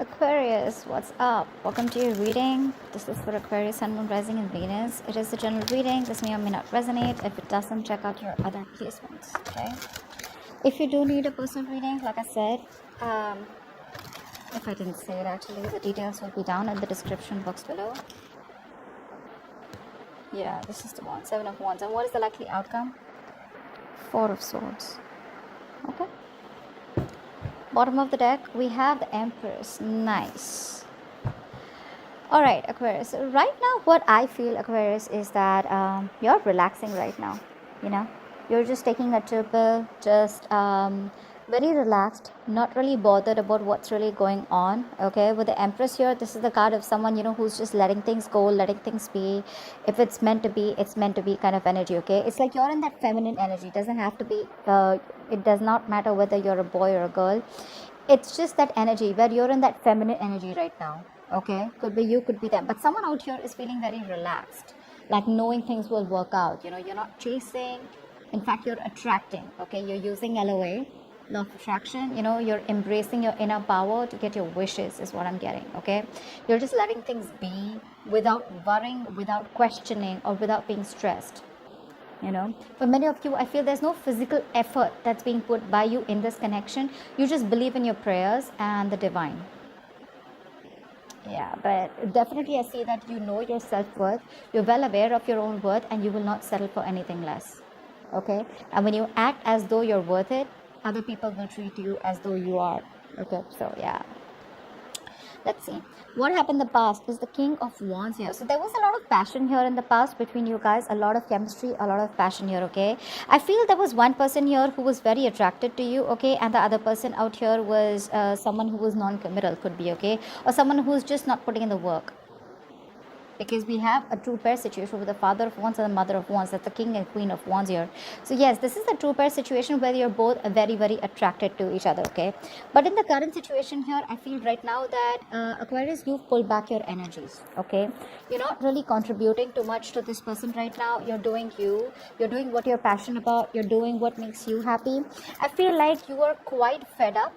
Aquarius, what's up? Welcome to your reading. This is for Aquarius, Sun, Moon, Rising, and Venus. It is a general reading. This may or may not resonate. If it doesn't, check out your other placements. Okay. If you do need a personal reading, like I said, if I didn't say it actually, the details will be down in the description box below. Yeah, this is the one. 7 of Wands. And what is the likely outcome? 4 of Swords. Okay. Bottom of the deck, we have the Empress. Nice. All right, Aquarius. Right now, what I feel, Aquarius, is that you're relaxing right now. You know, you're just taking a chill pill, just very relaxed, not really bothered about what's really going on. Okay, with the Empress here, this is the card of someone, you know, who's just letting things go, letting things be. If it's meant to be, it's meant to be kind of energy. Okay, it's like you're in that feminine energy. It doesn't have to be. It does not matter whether you're a boy or a girl. It's just that energy where you're in that feminine energy right now. Okay, could be you, could be them, but someone out here is feeling very relaxed, like knowing things will work out. You know, you're not chasing, in fact you're attracting. Okay, you're using LOA, law of attraction. You know, you're embracing your inner power to get your wishes is what I'm getting. Okay, you're just letting things be without worrying, without questioning, or without being stressed. You know, for many of you, I feel there's no physical effort that's being put by you in this connection. You just believe in your prayers and the divine. Yeah, but definitely I see that you know your self-worth, you're well aware of your own worth, and you will not settle for anything less. Okay, and when you act as though you're worth it, other people will treat you as though you are. Okay, so yeah, let's see what happened in the past. Is the King of Wands here, so there was a lot of passion here in the past between you guys, a lot of chemistry, a lot of passion here. Okay, I feel there was one person here who was very attracted to you. Okay, and the other person out here was someone who was non-committal, could be. Okay, or someone who's just not putting in the work, because we have a true pair situation with the Father of Wands and the Mother of Wands. That's the King and Queen of Wands here. So yes, this is a true pair situation where you're both very, very attracted to each other. Okay, but in the current situation here, I feel right now that Aquarius, you've pulled back your energies. Okay, you're not really contributing too much to this person right now. You're doing you. You're doing what you're passionate about. You're doing what makes you happy. I feel like you are quite fed up.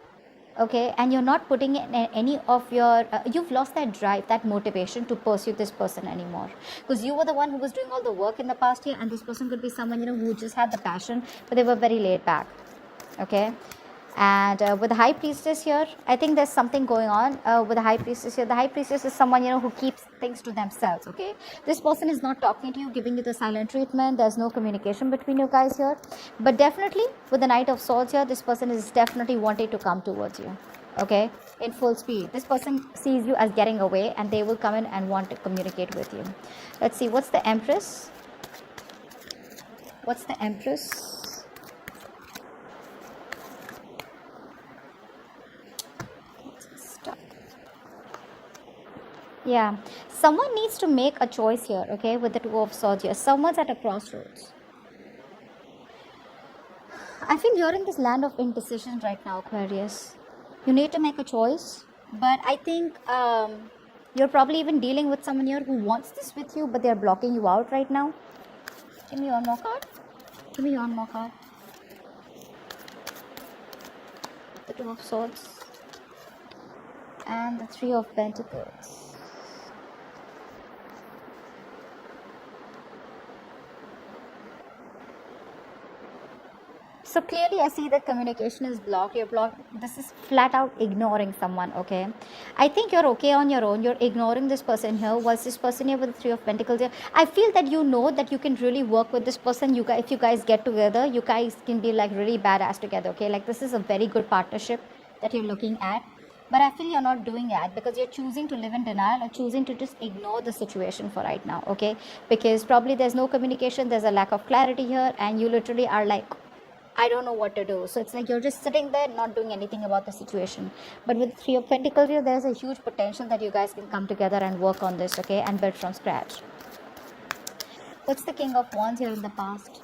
Okay, and you're not putting in any of your you've lost that drive, that motivation to pursue this person anymore, because you were the one who was doing all the work in the past year, and this person could be someone, you know, who just had the passion, but they were very laid back. Okay, and with the High Priestess here, I think there's something going on with the High Priestess here. The High Priestess is someone, you know, who keeps things to themselves. Okay, this person is not talking to you, giving you the silent treatment. There's no communication between you guys here, but definitely with the Knight of Swords here, this person is definitely wanting to come towards you. Okay, in full speed. This person sees you as getting away, and they will come in and want to communicate with you. Let's see, what's the Empress? What's the Empress? Yeah, someone needs to make a choice here. Okay, with the Two of Swords here, someone's at a crossroads. I feel you're in this land of indecision right now, Aquarius. You need to make a choice, but I think you're probably even dealing with someone here who wants this with you, but they're blocking you out right now. Give me one more card. Give me one more card. The Two of Swords and the Three of Pentacles. So clearly I see that communication is blocked. You're blocked. This is flat out ignoring someone. Okay, I think you're okay on your own. You're ignoring this person here. Was this person here with the Three of Pentacles here? I feel that you know that you can really work with this person. You guys, if you guys get together, you guys can be like really badass together. Okay, like this is a very good partnership that you're looking at. But I feel you're not doing that because you're choosing to live in denial, or choosing to just ignore the situation for right now. Okay, because probably there's no communication, there's a lack of clarity here, and you literally are like, I don't know what to do. So it's like you're just sitting there not doing anything about the situation. But with Three of Pentacles here, there's a huge potential that you guys can come together and work on this, okay, and build from scratch. What's the King of Wands here in the past?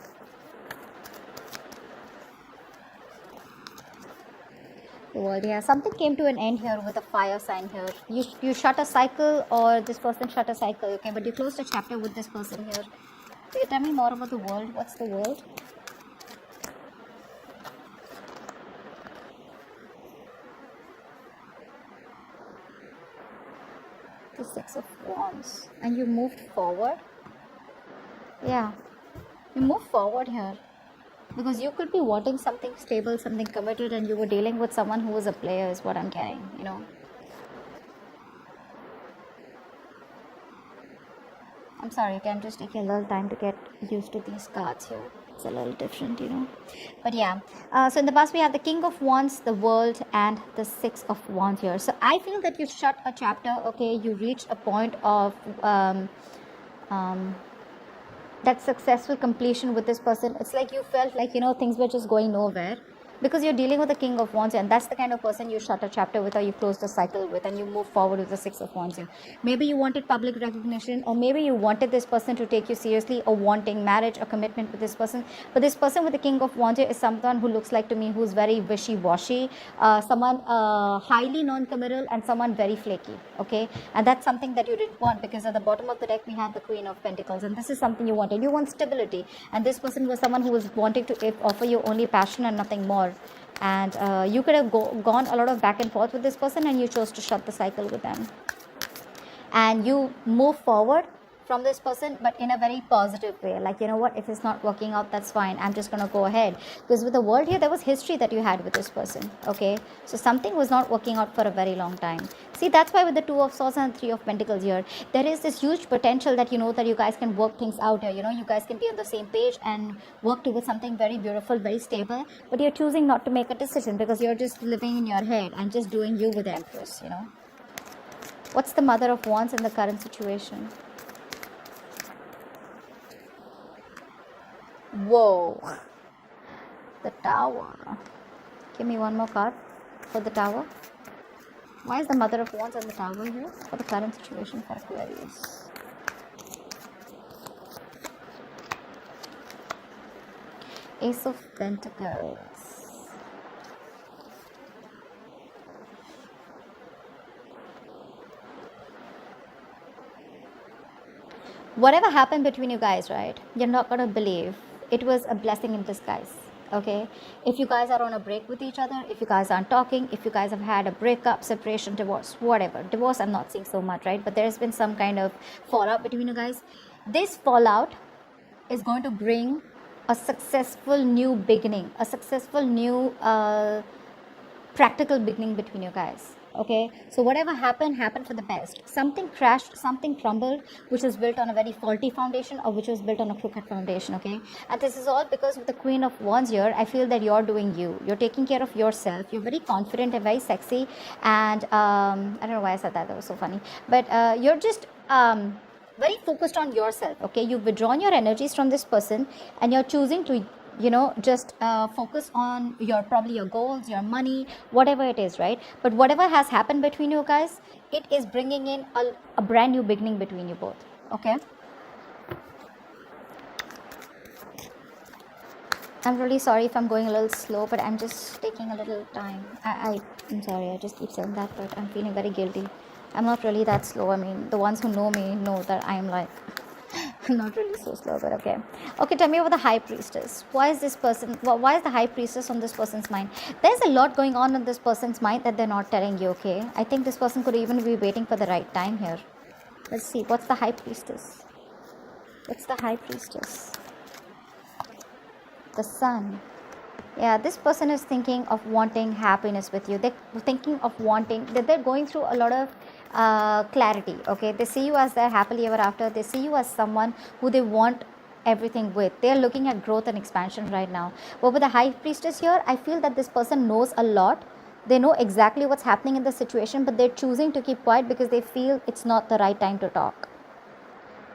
The World, yeah. Something came to an end here with a fire sign here. You shut a cycle, or this person shut a cycle, okay, but you closed a chapter with this person here. So you tell me more about the World. What's the World? The Six of Wands. And you moved forward. Yeah. You move forward here. Because you could be wanting something stable, something committed, and you were dealing with someone who was a player, is what I'm getting, you know. I'm sorry, okay, I'm just taking a little time to get used to these cards here. It's a little different, you know. But yeah, so in the past we have the King of Wands, the World, and the Six of Wands here. So I feel that you shut a chapter, okay, you reached a point of that successful completion with this person. It's like you felt like, you know, things were just going nowhere because you're dealing with the King of Wands, and that's the kind of person you shut a chapter with, or you close the cycle with, and you move forward with the Six of Wands here. Maybe you wanted public recognition, or maybe you wanted this person to take you seriously, or wanting marriage or commitment with this person. But this person with the King of Wands here is someone who looks like to me who's very wishy-washy, someone highly non-committal, and someone very flaky, okay? And that's something that you didn't want, because at the bottom of the deck we have the Queen of Pentacles, and this is something you wanted. You want stability, and this person was someone who was wanting to offer you only passion and nothing more. And you could have gone a lot of back and forth with this person, and you chose to shut the cycle with them, and you move forward from this person, but in a very positive way. Like, you know what, if it's not working out, that's fine, I'm just gonna go ahead. Because with the World here, there was history that you had with this person, okay? So something was not working out for a very long time. See, that's why with the Two of Swords and Three of Pentacles here, there is this huge potential that, you know, that you guys can work things out here. You know, you guys can be on the same page and work towards something very beautiful, very stable, but you're choosing not to make a decision because you're just living in your head and just doing you with the Empress, you know. What's the Mother of Wands in the current situation? Whoa, the Tower. Give me one more card for the Tower. Why is the Mother of Wands on the Tower here for the current situation for Aquarius? Ace of Pentacles. Whatever happened between you guys, right? You're not gonna believe. It was a blessing in disguise, okay? If you guys are on a break with each other, if you guys aren't talking, if you guys have had a breakup, separation, divorce, whatever. Divorce, I'm not seeing so much, right? But there's been some kind of fallout between you guys. This fallout is going to bring a successful new beginning, a successful new practical beginning between you guys. Okay, so whatever happened for the best. Something crashed, something crumbled, which was built on a very faulty foundation, or which was built on a crooked foundation. Okay, and this is all because with the Queen of Wands here, I feel that you're doing you're taking care of yourself. You're very confident and very sexy, and I don't know why I said that was so funny, but you're just very focused on yourself. Okay, you've withdrawn your energies from this person, and you're choosing to, you know, just focus on probably your goals, your money, whatever it is, right? But whatever has happened between you guys, it is bringing in a brand new beginning between you both. Okay, I'm really sorry if I'm going a little slow, but I'm just taking a little time. I'm sorry, I just keep saying that, but I'm feeling very guilty. I'm not really that slow. I mean, the ones who know me know that I'm like I'm not really so slow, but okay. Okay, tell me about the High Priestess. Why is this person, why is the High Priestess on this person's mind? There's a lot going on in this person's mind that they're not telling you, okay? I think this person could even be waiting for the right time here. Let's see, what's the High Priestess? What's the High Priestess? The Sun. Yeah, this person is thinking of wanting happiness with you. They're thinking of wanting, they're going through a lot of clarity, okay? They see you as their happily ever after. They see you as someone who they want everything with. They're looking at growth and expansion right now. But with the High Priestess here, I feel that this person knows a lot. They know exactly what's happening in the situation, but they're choosing to keep quiet because they feel it's not the right time to talk.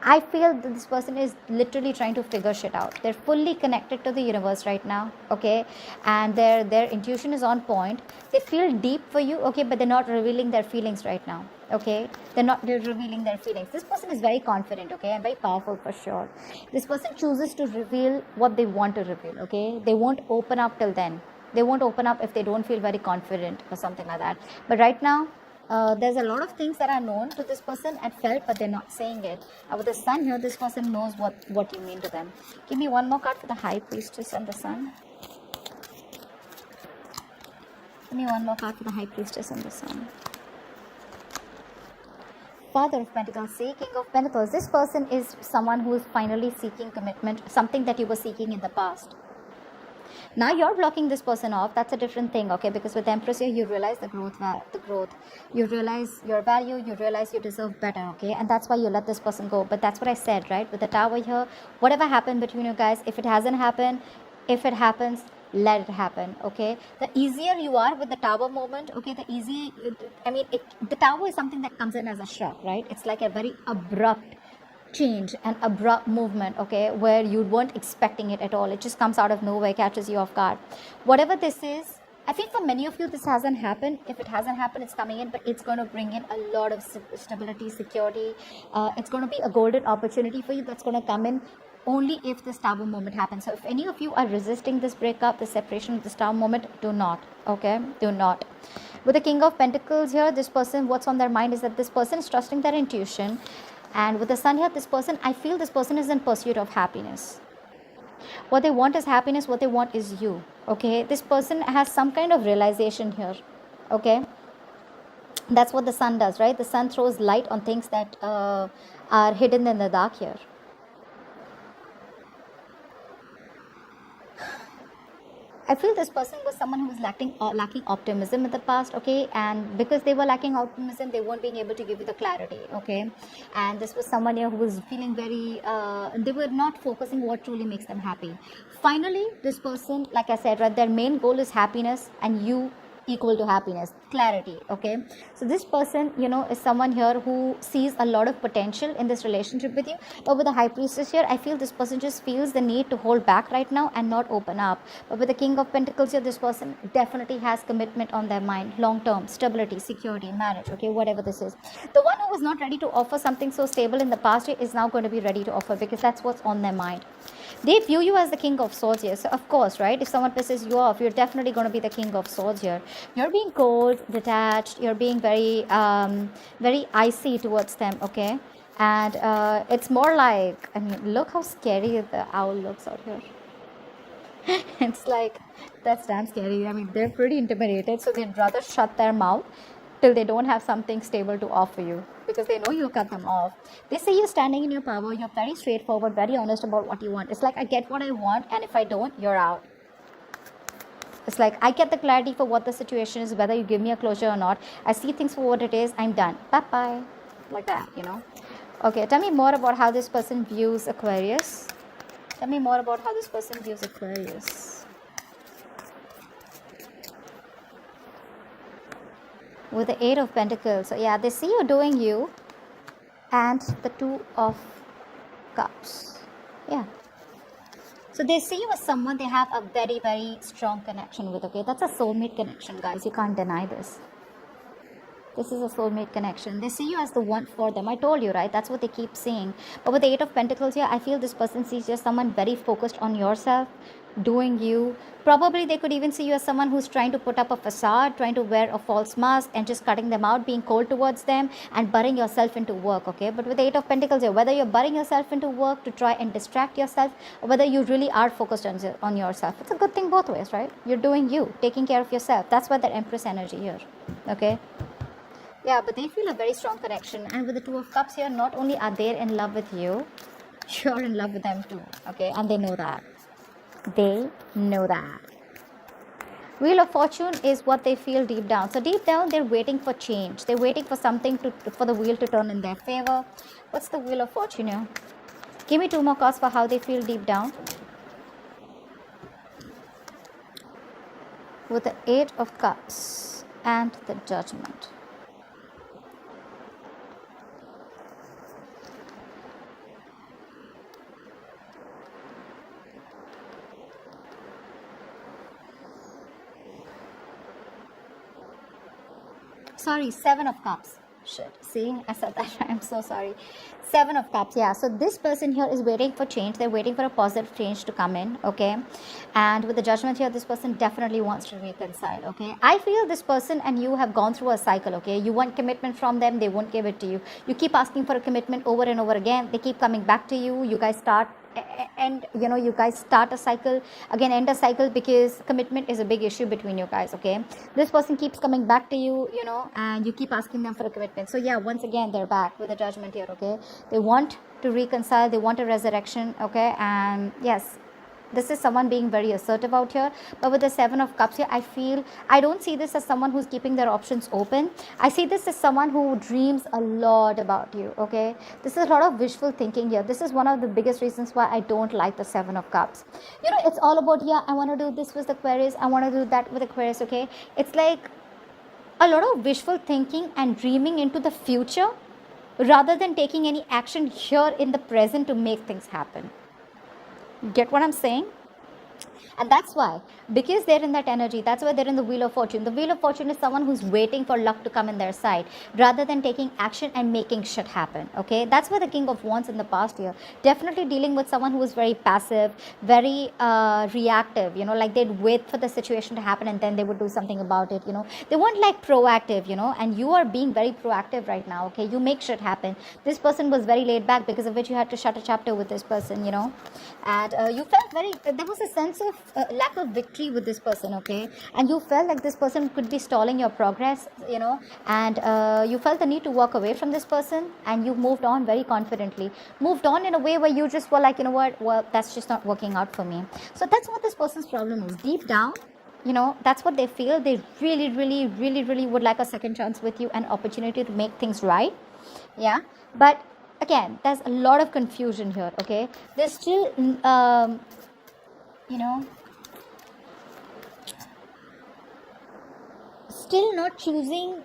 I feel that this person is literally trying to figure shit out. They're fully connected to the universe right now, okay? And their intuition is on point. They feel deep for you, okay? But they're not revealing their feelings right now, okay? They're revealing their feelings. This person is very confident, okay? And very powerful for sure. This person chooses to reveal what they want to reveal, okay? They won't open up till then. They won't open up if they don't feel very confident or something like that. But right now, there's a lot of things that are known to this person and felt, but they're not saying it. With the Sun here, this person knows what you mean to them. Give me one more card for the High Priestess and the Sun. Give me one more card for the High Priestess and the Sun. Father of Pentacles, see, King of Pentacles. This person is someone who is finally seeking commitment, something that you were seeking in the past. Now you're blocking this person off. That's a different thing, okay? Because with Empress here, you realize the growth. You realize your value. You realize you deserve better, okay? And that's why you let this person go. But that's what I said, right? With the Tower here, whatever happened between you guys, if it hasn't happened, if it happens, let it happen, okay? The easier you are with the Tower moment, okay? The easy, I mean, the Tower is something that comes in as a shock, right? It's like a very abrupt change and abrupt movement, okay, where you weren't expecting it at all. It just comes out of nowhere, catches you off guard. Whatever this is, I think for many of you this hasn't happened. If it hasn't happened, it's coming in, but it's going to bring in a lot of stability, security. It's going to be a golden opportunity for you that's going to come in only if this Tower moment happens. So if any of you are resisting this breakup, the separation of this Tower moment, do not, okay, do not. With the King of Pentacles here, this person, what's on their mind is that this person is trusting their intuition. And with the Sun here, this person, I feel this person is in pursuit of happiness. What they want is happiness. What they want is you. Okay. This person has some kind of realization here. Okay. That's what the Sun does, right? The Sun throws light on things that are hidden in the dark here. I feel this person was someone who was lacking optimism in the past, okay, and because they were lacking optimism, they weren't being able to give you the clarity, okay, and this was someone here who was feeling very, they were not focusing what truly makes them happy. Finally, this person, like I said, right, their main goal is happiness, and you equal to happiness, clarity, okay. So this person, you know, is someone here who sees a lot of potential in this relationship with you. But with the High Priestess here, I feel this person just feels the need to hold back right now and not open up. But with the King of Pentacles here, this person definitely has commitment on their mind, long term stability, security, marriage, okay, whatever this is. The one who was not ready to offer something so stable in the past is now going to be ready to offer, because that's what's on their mind. They view you as the King of Swords here. So of course, right, if someone pisses you off, you're definitely going to be the King of Swords here. You're being cold, detached, you're being very very icy towards them, okay. And it's more like, I mean, look how scary the owl looks out here. It's like, that's damn scary. I mean, they're pretty intimidated, so they'd rather shut their mouth till they don't have something stable to offer you, because they know you'll cut them off. They say you're standing in your power, you're very straightforward, very honest about what you want. It's like, I get what I want, and if I don't, you're out. It's like, I get the clarity for what the situation is, whether you give me a closure or not. I see things for what it is, I'm done. Bye-bye. Like that, you know. Okay, tell me more about how this person views Aquarius. Tell me more about how this person views Aquarius. With the Eight of Pentacles. So yeah, they see you doing you. And the Two of Cups. Yeah. So they see you as someone they have a very, very strong connection with, okay? That's a soulmate connection, guys. You can't deny this. This is a soulmate connection. They see you as the one for them. I told you, right? That's what they keep saying. But with the Eight of Pentacles here, I feel this person sees you as someone very focused on yourself, doing you. Probably they could even see you as someone who's trying to put up a facade, trying to wear a false mask and just cutting them out, being cold towards them and burying yourself into work, okay? But with the Eight of Pentacles here, whether you're burying yourself into work to try and distract yourself, or whether you really are focused on yourself, it's a good thing both ways, right? You're doing you, taking care of yourself. That's why that Empress energy here, okay? Yeah, but they feel a very strong connection. And with the Two of Cups here, not only are they in love with you, you're in love with them too, okay? And they know that. They know that. Wheel of Fortune is what they feel deep down. So deep down, they're waiting for change. They're waiting for something for the wheel to turn in their favor. What's the Wheel of Fortune here? Give me two more cards for how they feel deep down. With the Eight of Cups and the Judgment. Sorry, Seven of Cups. Shit, see, I said that right. I'm so sorry. Seven of Cups, yeah. So this person here is waiting for change. They're waiting for a positive change to come in, okay? And with the Judgment here, this person definitely wants to reconcile, okay? I feel this person and you have gone through a cycle, okay? You want commitment from them, they won't give it to you. You keep asking for a commitment over and over again. They keep coming back to you. You guys start and you guys start a cycle again, end a cycle, because commitment is a big issue between you guys. Okay, this person keeps coming back to you, and you keep asking them for a commitment. So yeah, once again they're back with a judgment here. Okay, they want to reconcile, they want a resurrection. Okay, and yes, this is someone being very assertive out here. But with the Seven of Cups here, I don't see this as someone who's keeping their options open. I see this as someone who dreams a lot about you. Okay, this is a lot of wishful thinking here. This is one of the biggest reasons why I don't like the Seven of Cups. It's all about, yeah, I want to do this with Aquarius, I want to do that with Aquarius. Okay, it's like a lot of wishful thinking and dreaming into the future rather than taking any action here in the present to make things happen. Get what I'm saying? And that's why, because they're in that energy, that's why they're in the Wheel of Fortune. The Wheel of Fortune is someone who's waiting for luck to come in their side rather than taking action and making shit happen. Okay, that's why the King of Wands in the past year, definitely dealing with someone who is very passive, very reactive, like they'd wait for the situation to happen and then they would do something about it. They weren't like proactive, and you are being very proactive right now. Okay, you make shit happen. This person was very laid back, because of which you had to shut a chapter with this person, and you felt there was a sense of lack of victory with this person. Okay, and you felt like this person could be stalling your progress, and you felt the need to walk away from this person, and you moved on very confidently, moved on in a way where you just were like, what, well, that's just not working out for me. So that's what this person's problem is. Deep down, that's what they feel. They really, really, really, really would like a second chance with you, an opportunity to make things right. Yeah, but again, there's a lot of confusion here. Okay, there's still still not choosing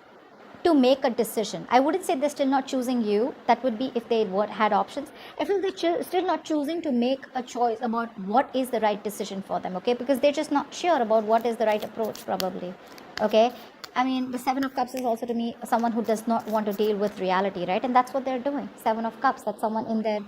to make a decision. I wouldn't say they're still not choosing you. That would be if they had options. I feel they're still not choosing to make a choice about what is the right decision for them. Okay, because they're just not sure about what is the right approach, probably. Okay, I mean, the Seven of Cups is also, to me, someone who does not want to deal with reality, right? And that's what they're doing. Seven of Cups, that's someone in their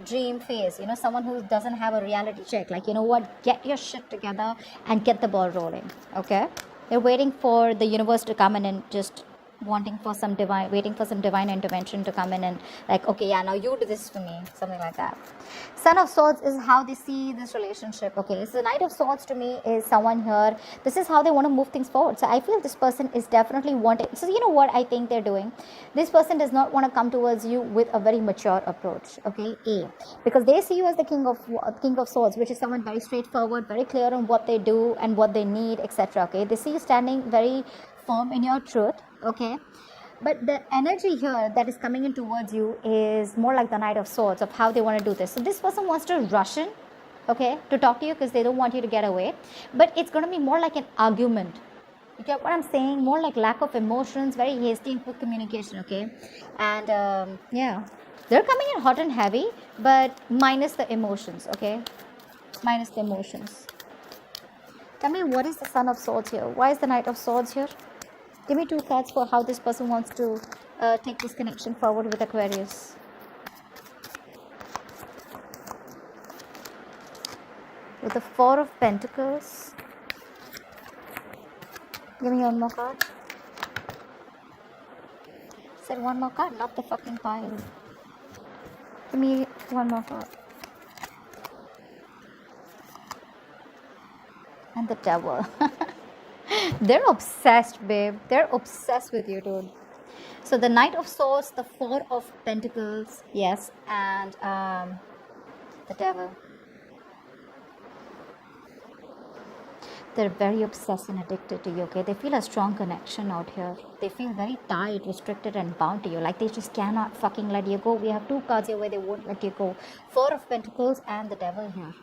dream phase, someone who doesn't have a reality check. Like, what, get your shit together and get the ball rolling. Okay, they're waiting for the universe to come in and just waiting for some divine intervention to come in and like, okay, yeah, now you do this for me, something like that. Son of Swords is how they see this relationship. Okay, so the Knight of Swords to me is someone here, this is how they want to move things forward. So I feel this person is definitely wanting, so what I think they're doing, this person does not want to come towards you with a very mature approach. Okay, because they see you as the King of Swords, which is someone very straightforward, very clear on what they do and what they need, etc. Okay, they see you standing very firm in your truth. Okay, but the energy here that is coming in towards you is more like the Knight of Swords, of how they want to do this. So this person wants to rush in, okay, to talk to you because they don't want you to get away, but it's going to be more like an argument. You get what I'm saying? More like lack of emotions, very hasty and quick communication. Okay, and yeah, they're coming in hot and heavy, but minus the emotions. Okay, minus the emotions. Tell me, what is the Son of Swords here? Why is the Knight of Swords here? Give me two cards for how this person wants to take this connection forward with Aquarius. With the Four of Pentacles. Give me one more card. Said one more card, not the fucking pile. Give me one more card. And the Devil. They're obsessed, babe. They're obsessed with you, dude. So the Knight of Swords, the Four of Pentacles, yes, and the Devil. They're very obsessed and addicted to you. Okay, they feel a strong connection out here. They feel very tied, restricted, and bound to you. Like they just cannot fucking let you go. We have two cards here where they won't let you go. Four of Pentacles and the Devil here.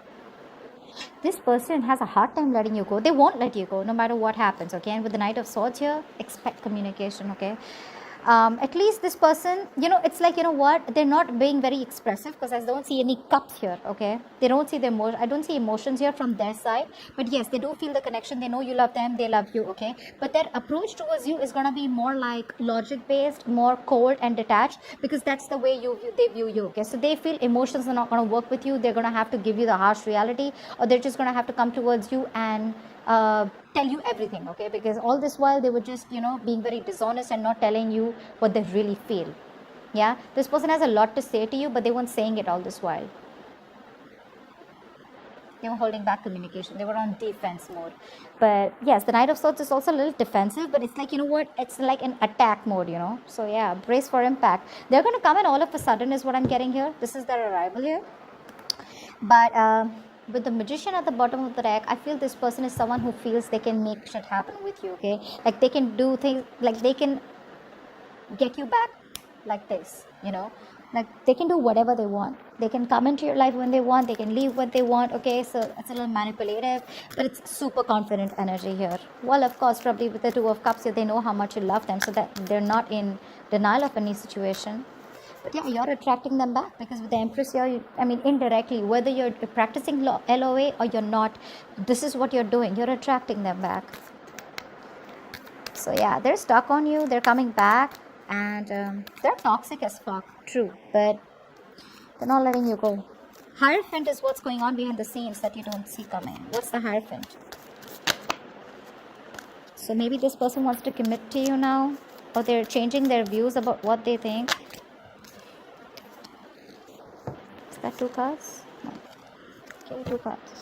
This person has a hard time letting you go. They won't let you go no matter what happens. Okay, and with the Knight of Swords here, expect communication. Okay, at least this person, it's like, what, they're not being very expressive because I don't see any cups here. Okay, they don't see the emotion. I don't see emotions here from their side, but yes, they do feel the connection. They know you love them, they love you. Okay, but their approach towards you is going to be more like logic based, more cold and detached, because that's the way they view you. Okay, so they feel emotions are not going to work with you. They're going to have to give you the harsh reality, or they're just going to have to come towards you and tell you everything. Okay, because all this while they were just being very dishonest and not telling you what they really feel. Yeah, this person has a lot to say to you, but they weren't saying it all this while. They were holding back communication. They were on defense mode. But yes, the Knight of Swords is also a little defensive, but it's like, you know what? It's like an attack mode, you know. So yeah, brace for impact. They're going to come in all of a sudden is what I'm getting here. This is their arrival here. But with the Magician at the bottom of the deck, I feel this person is someone who feels they can make shit happen with you, okay? Like they can do things, like they can get you back like this, you know? Like they can do whatever they want. They can come into your life when they want. They can leave when they want, okay? So it's a little manipulative, but it's super confident energy here. Well, of course, probably with the Two of Cups, they know how much you love them, so that they're not in denial of any situation. But yeah, you're attracting them back, because with the Empress here, I mean, indirectly, whether you're practicing LOA or you're not, this is what you're doing. You're attracting them back. So yeah, they're stuck on you. They're coming back, and they're toxic as fuck. True, but they're not letting you go. Hierophant is what's going on behind the scenes that you don't see coming. What's the Hierophant? So maybe this person wants to commit to you now, or they're changing their views about what they think. That 2 cards? No. Okay, 2 cards.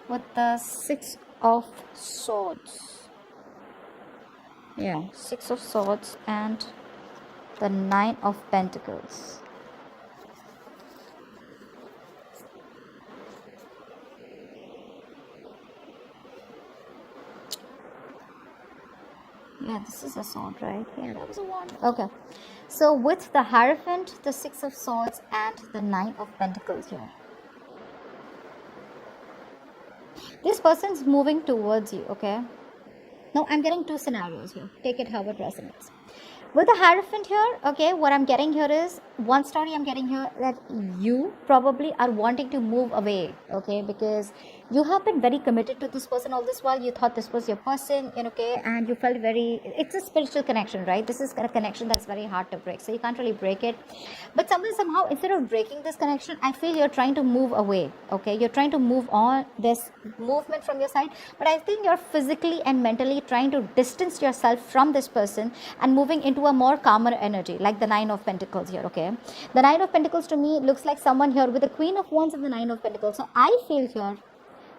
With the 6 of Swords. Yeah, 6 of Swords and the 9 of Pentacles. Yeah, this is a sword, right? Yeah, that was a wand. Okay. So with the Hierophant, the 6 of Swords, and the 9 of Pentacles here. This person's moving towards you, okay? Now, I'm getting 2 scenarios here. Take it how it resonates. With the Hierophant here, okay, what I'm getting here is, one story I'm getting here, that you probably are wanting to move away, okay, because you have been very committed to this person all this while. You thought this was your person, okay, and you felt very, it's a spiritual connection, right? This is a connection that's very hard to break, so you can't really break it. But somehow, instead of breaking this connection, I feel you're trying to move away, okay? You're trying to move on, this movement from your side, but I think you're physically and mentally trying to distance yourself from this person and moving into a more calmer energy, like the 9 of Pentacles here, okay? The 9 of Pentacles to me looks like someone here with the Queen of Wands and the 9 of Pentacles. So I feel here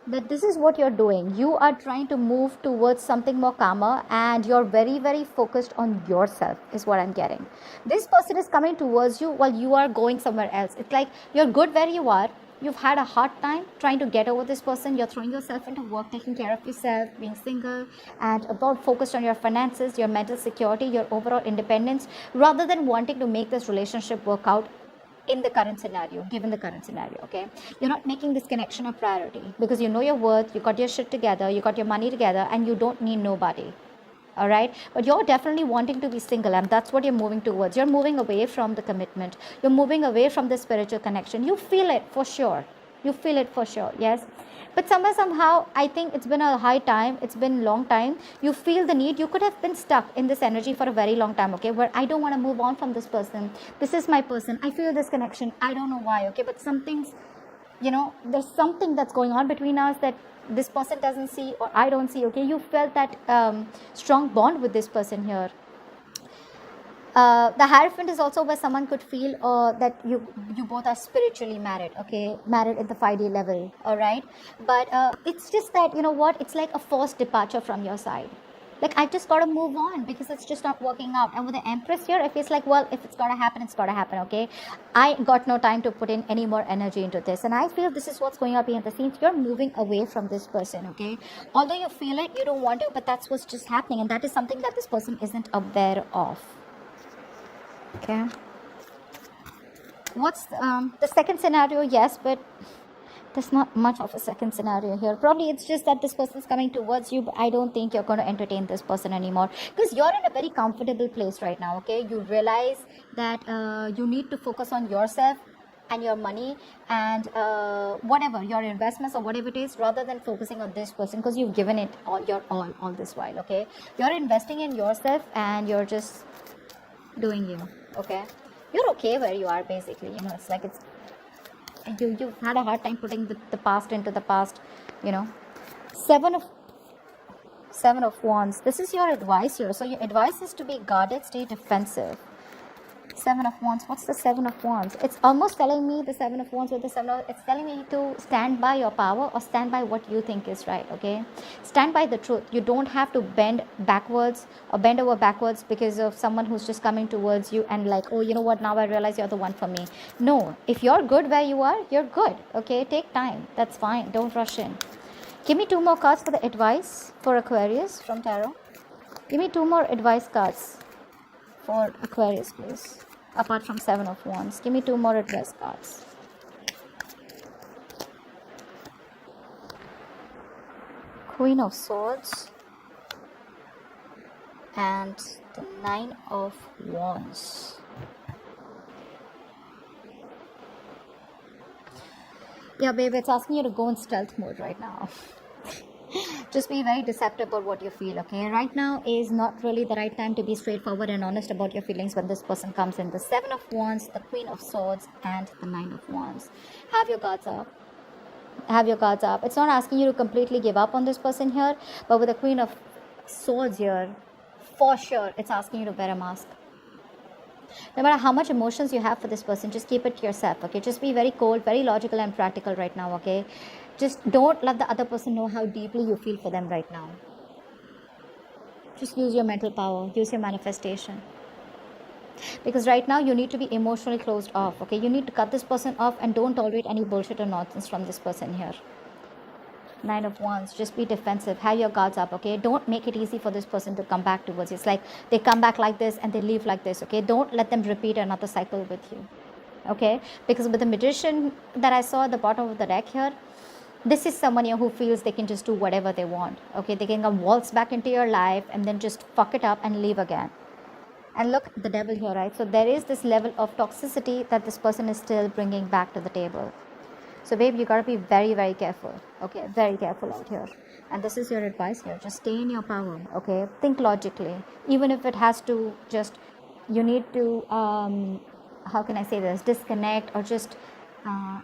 that this is what you're doing. You are trying to move towards something more calmer, and you're very, very focused on yourself, is what I'm getting. This person is coming towards you while you are going somewhere else. It's like you're good where you are. You've had a hard time trying to get over this person. You're throwing yourself into work, taking care of yourself, being single, and about focused on your finances, your mental security, your overall independence, rather than wanting to make this relationship work out in the current scenario, given the current scenario, okay? You're not making this connection a priority because you know your worth, you got your shit together, you got your money together, and you don't need nobody. All right, but you're definitely wanting to be single, and that's what you're moving towards. You're moving away from the commitment. You're moving away from the spiritual connection. You feel it for sure. You feel it for sure, yes. But somehow, I think it's been a high time. It's been a long time. You feel the need. You could have been stuck in this energy for a very long time, okay, where I don't want to move on from this person. This is my person. I feel this connection. I don't know why, okay, but something's, there's something that's going on between us that this person doesn't see, or I don't see, okay? You felt that strong bond with this person here. The Hierophant is also where someone could feel that you both are spiritually married, okay? Married at the 5D level, all right? But it's just that, it's like a forced departure from your side. Like, I just got to move on because it's just not working out. And with the Empress here, it feels like, well, if it's got to happen, it's got to happen, okay? I got no time to put in any more energy into this. And I feel this is what's going on behind the scenes. You're moving away from this person, okay? Although you feel it, you don't want to, but that's what's just happening. And that is something that this person isn't aware of, okay? What's the second scenario? Yes, but there's not much of a second scenario here. Probably it's just that this person is coming towards you, but I don't think you're going to entertain this person anymore because you're in a very comfortable place right now, okay? You realize that you need to focus on yourself and your money and whatever, your investments or whatever it is, rather than focusing on this person because you've given it all this while, okay? You're investing in yourself and you're just doing you, okay? You're okay where you are, basically. It's like you've had a hard time putting the past into the past, Seven of Wands. This is your advice here. So your advice is to be guarded, stay defensive. Seven of Wands. What's the Seven of Wands? It's almost telling me the Seven of Wands with the Seven of... It's telling me to stand by your power or stand by what you think is right, okay? Stand by the truth. You don't have to bend backwards or bend over backwards because of someone who's just coming towards you and like, oh, you know what, now I realize you're the one for me. No, if you're good where you are, you're good, okay? Take time. That's fine. Don't rush in. Give me 2 more cards for the advice for Aquarius from Tarot. Give me 2 more advice cards for Aquarius, please. Apart from Seven of Wands. Give me 2 more advice cards. Queen of Swords. And the 9 of Wands. Yeah, babe, it's asking you to go in stealth mode right now. Just be very deceptive about what you feel, okay? Right now is not really the right time to be straightforward and honest about your feelings when this person comes in. The 7 of Wands, the Queen of Swords, and the 9 of Wands. Have your guards up. Have your guards up. It's not asking you to completely give up on this person here, but with the Queen of Swords here, for sure, it's asking you to wear a mask. No matter how much emotions you have for this person, just keep it to yourself, okay? Just be very cold, very logical and practical right now, okay? Just don't let the other person know how deeply you feel for them right now. Just use your mental power, use your manifestation. Because right now you need to be emotionally closed off, okay? You need to cut this person off and don't tolerate any bullshit or nonsense from this person here. 9 of Wands, just be defensive. Have your guards up, okay? Don't make it easy for this person to come back towards you. It's like they come back like this and they leave like this, okay? Don't let them repeat another cycle with you, okay? Because with the Magician that I saw at the bottom of the deck here, this is someone here who feels they can just do whatever they want, okay? They can come waltz back into your life and then just fuck it up and leave again. And look, the Devil here, right? So there is this level of toxicity that this person is still bringing back to the table. So babe, you gotta be very, very careful, okay? Very careful out here. And this is your advice here. Just stay in your power, okay? Think logically. Even if it has to just, you need to, how can I say this? Disconnect or just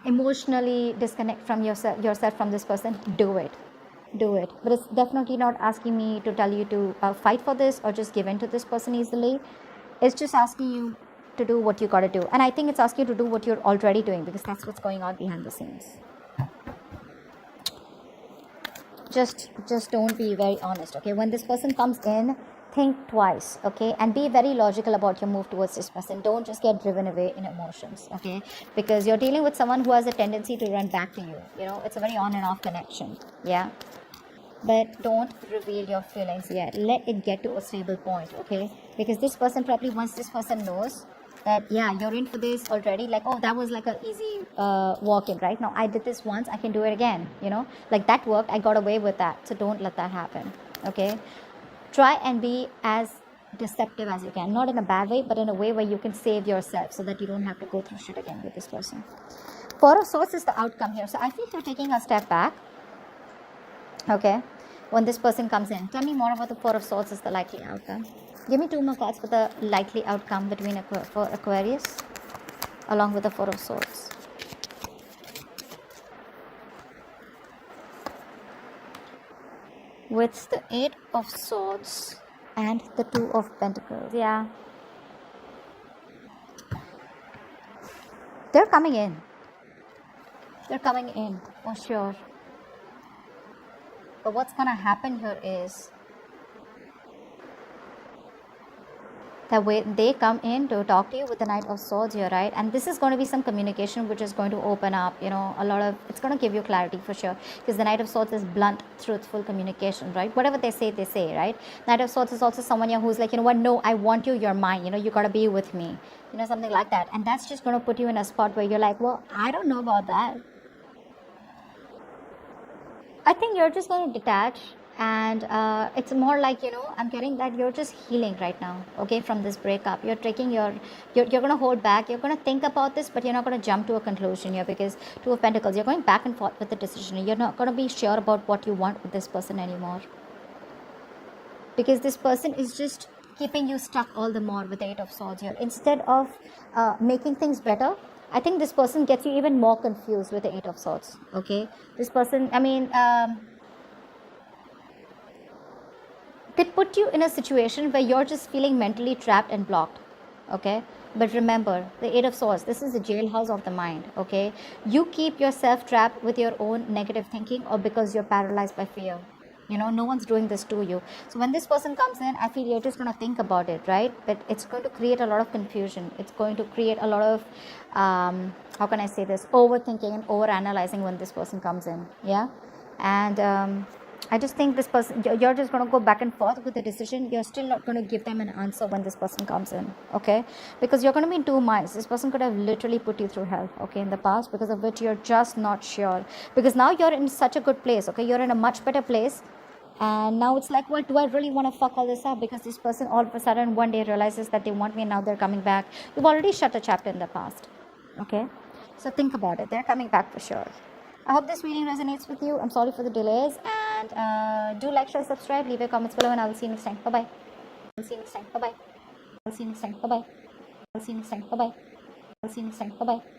emotionally disconnect from yourself from this person. Do it. Do it. But it's definitely not asking me to tell you to fight for this or just give in to this person easily. It's just asking you to do what you gotta do, and I think it's asking you to do what you're already doing because that's what's going on behind the scenes. Just don't be very honest, okay? When this person comes in, think twice, okay? And be very logical about your move towards this person. Don't just get driven away in emotions, okay? Because you're dealing with someone who has a tendency to run back to you. You know, it's a very on and off connection, yeah? But don't reveal your feelings yet. Let it get to a stable point, okay? Because this person probably, once this person knows that, yeah, you're in for this already, like, oh, that was like an easy walk-in, right? Now, I did this once, I can do it again, you know? Like, that worked, I got away with that. So don't let that happen, okay? Try and be as deceptive as you can. Not in a bad way, but in a way where you can save yourself so that you don't have to go through shit again with this person. Four of Swords is the outcome here. So I think you're taking a step back, okay, when this person comes in. Tell me more about the Four of Swords is the likely outcome. Give me 2 more cards for the likely outcome between for Aquarius along with the Four of Swords. With the 8 of Swords and the 2 of Pentacles. Yeah. They're coming in. They're coming in for sure. But what's going to happen here is that when they come in to talk to you with the Knight of Swords here, right? And this is going to be some communication which is going to open up, you know, a lot of, it's going to give you clarity for sure. Because the Knight of Swords is blunt, truthful communication, right? Whatever they say, right? Knight of Swords is also someone here who's like, you know what, no, I want you, you're mine, you know, you got to be with me. You know, something like that. And that's just going to put you in a spot where you're like, well, I don't know about that. I think you're just going to detach, and it's more like, you know, I'm getting that you're just healing right now, okay, from this breakup. You're taking you're going to hold back. You're going to think about this, but you're not going to jump to a conclusion here, because Two of Pentacles, you're going back and forth with the decision. You're not going to be sure about what you want with this person anymore, because this person is just keeping you stuck all the more with the Eight of Swords here. Instead of making things better, I think this person gets you even more confused with the Eight of Swords, okay? This person, I mean, they put you in a situation where you're just feeling mentally trapped and blocked, Okay, but remember, the Eight of Swords, this is the jailhouse of the mind. Okay, you keep yourself trapped with your own negative thinking, or because you're paralyzed by fear. No one's doing this to you. So when this person comes in, I feel you're just going to think about it, right? But it's going to create a lot of confusion. It's going to create a lot of how can I say this, overthinking and over analyzing when this person comes in. Yeah. And I just think this person, you're just going to go back and forth with the decision. You're still not going to give them an answer when this person comes in. Okay, because you're going to be in two minds. This person could have literally put you through hell, okay, in the past, because of which you're just not sure. Because now you're in such a good place. Okay, you're in a much better place. And now it's like, well, do I really want to fuck all this up? Because this person all of a sudden one day realizes that they want me and now they're coming back. You've already shut a chapter in the past. Okay, so think about it. They're coming back for sure. I hope this reading resonates with you. I'm sorry for the delays. And do like, share, subscribe, leave your comments below, and I will see you next time. Bye bye. I'll see you next time. Bye bye. I'll see you next time. Bye bye. I'll see you next time. Bye bye. I'll see you next time. Bye bye.